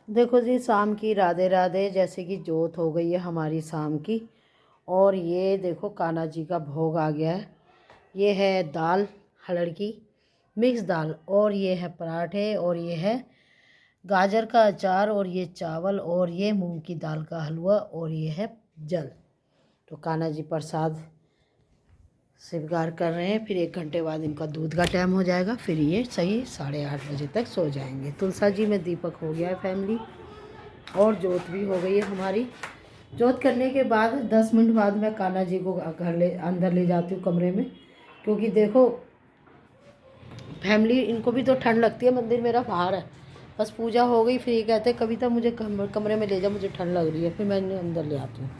देखो जी, शाम की राधे राधे। जैसे कि जोत हो गई है हमारी शाम की। और ये देखो कान्हा जी का भोग आ गया है। ये है दाल हरड़ की, मिक्स दाल, और ये है पराठे, और ये है गाजर का अचार, और ये चावल, और ये मूंग की दाल का हलवा, और ये है जल। तो कान्हा जी प्रसाद स्वीकार कर रहे हैं। फिर 1 घंटे बाद इनका दूध का टाइम हो जाएगा। फिर ये सही 8:30 बजे तक सो जाएंगे। तुलसा जी में दीपक हो गया है फैमिली, और जोत भी हो गई है हमारी। जोत करने के बाद 10 मिनट बाद मैं कान्हा जी को अंदर ले जाती हूँ कमरे में, क्योंकि देखो फैमिली इनको भी तो ठंड लगती है। मंदिर मेरा बाहर है, बस पूजा हो गई। फिर ये कहते हैं कविता मुझे कमरे में ले जा, मुझे ठंड लग रही है। फिर मैं इन्हें अंदर ले आती हूँ।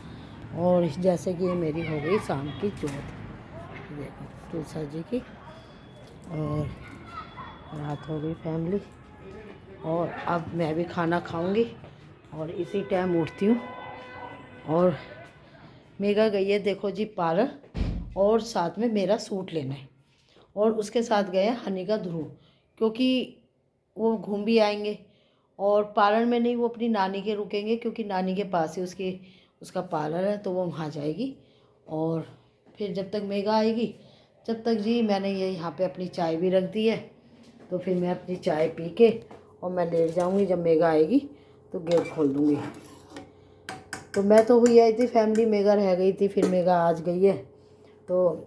और जैसे कि ये मेरी हो गई शाम की जोत, देखो तुलसा जी की, और रात हो गई फैमिली। और अब मैं भी खाना खाऊंगी और इसी टाइम उठती हूँ। और मेगा गई है देखो जी पार्लर, और साथ में मेरा सूट लेना है, और उसके साथ गए हैं हनी का ध्रुव, क्योंकि वो घूम भी आएंगे। और पार्लर में नहीं, वो अपनी नानी के रुकेंगे, क्योंकि नानी के पास ही उसका पार्लर है, तो वो वहाँ जाएगी। और फिर जब तक मेगा आएगी, जब तक जी मैंने ये यहाँ पे अपनी चाय भी रख दी है, तो फिर मैं अपनी चाय पी के और मैं लेट जाऊँगी। जब मेगा आएगी तो गेट खोल दूँगी। तो मैं तो हुई आई थी फैमिली, मेगा रह गई थी, फिर मेगा आज गई है। तो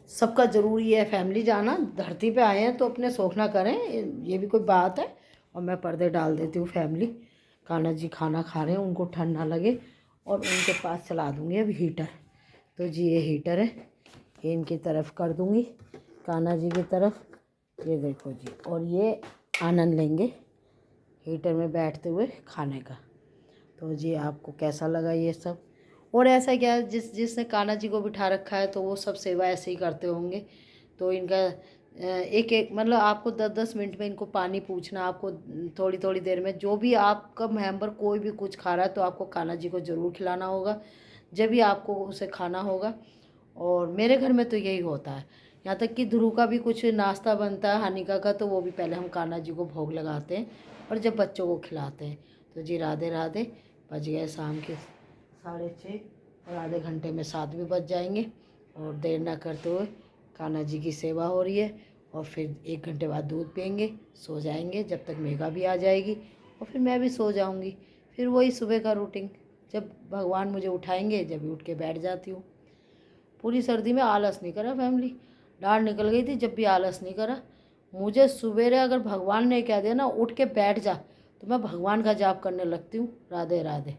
सबका ज़रूरी है फैमिली जाना। धरती पे आए हैं तो अपने शौक ना करें, ये भी कोई बात है। और मैं पर्दे डाल देती हूँ फैमिली। कान्हा जी खाना खा रहे हैं, उनको ठंड ना लगे, और उनके पास चला दूँगी अब हीटर। तो जी ये हीटर है, ये इनकी तरफ कर दूँगी, कान्हा जी की तरफ। ये देखो जी, और ये आनंद लेंगे हीटर में बैठते हुए खाने का। तो जी आपको कैसा लगा ये सब? और ऐसा क्या है, जिसने कान्हा जी को बिठा रखा है तो वो सब सेवा ऐसे ही करते होंगे। तो इनका एक एक मतलब आपको 10-10 मिनट में इनको पानी पूछना, आपको थोड़ी थोड़ी देर में, जो भी आपका मेंबर कोई भी कुछ खा रहा है तो आपको कान्हा जी को ज़रूर खिलाना होगा, जब भी आपको उसे खाना होगा। और मेरे घर में तो यही होता है। यहाँ तक कि ध्रुव का भी कुछ नाश्ता बनता है हनिका का, तो वो भी पहले हम कान्हा जी को भोग लगाते हैं और जब बच्चों को खिलाते हैं। तो जी राधे राधे। बज गए शाम के 6:30, और आधे घंटे में 7 भी बज जाएंगे। और देर ना करते हुए कान्हा जी की सेवा हो रही है, और फिर 1 घंटे बाद दूध पियेंगे, सो जाएंगे जब तक मेघा भी आ जाएगी, और फिर मैं भी सो जाऊंगी। फिर वही सुबह का रूटीन, जब भगवान मुझे उठाएंगे जब भी उठ के बैठ जाती हूँ। पूरी सर्दी में आलस नहीं करा फैमिली, डांड निकल गई थी जब भी आलस नहीं करा। मुझे सवेरे अगर भगवान ने कह दिया ना उठ के बैठ जा, तो मैं भगवान का जाप करने लगती हूँ। राधे राधे।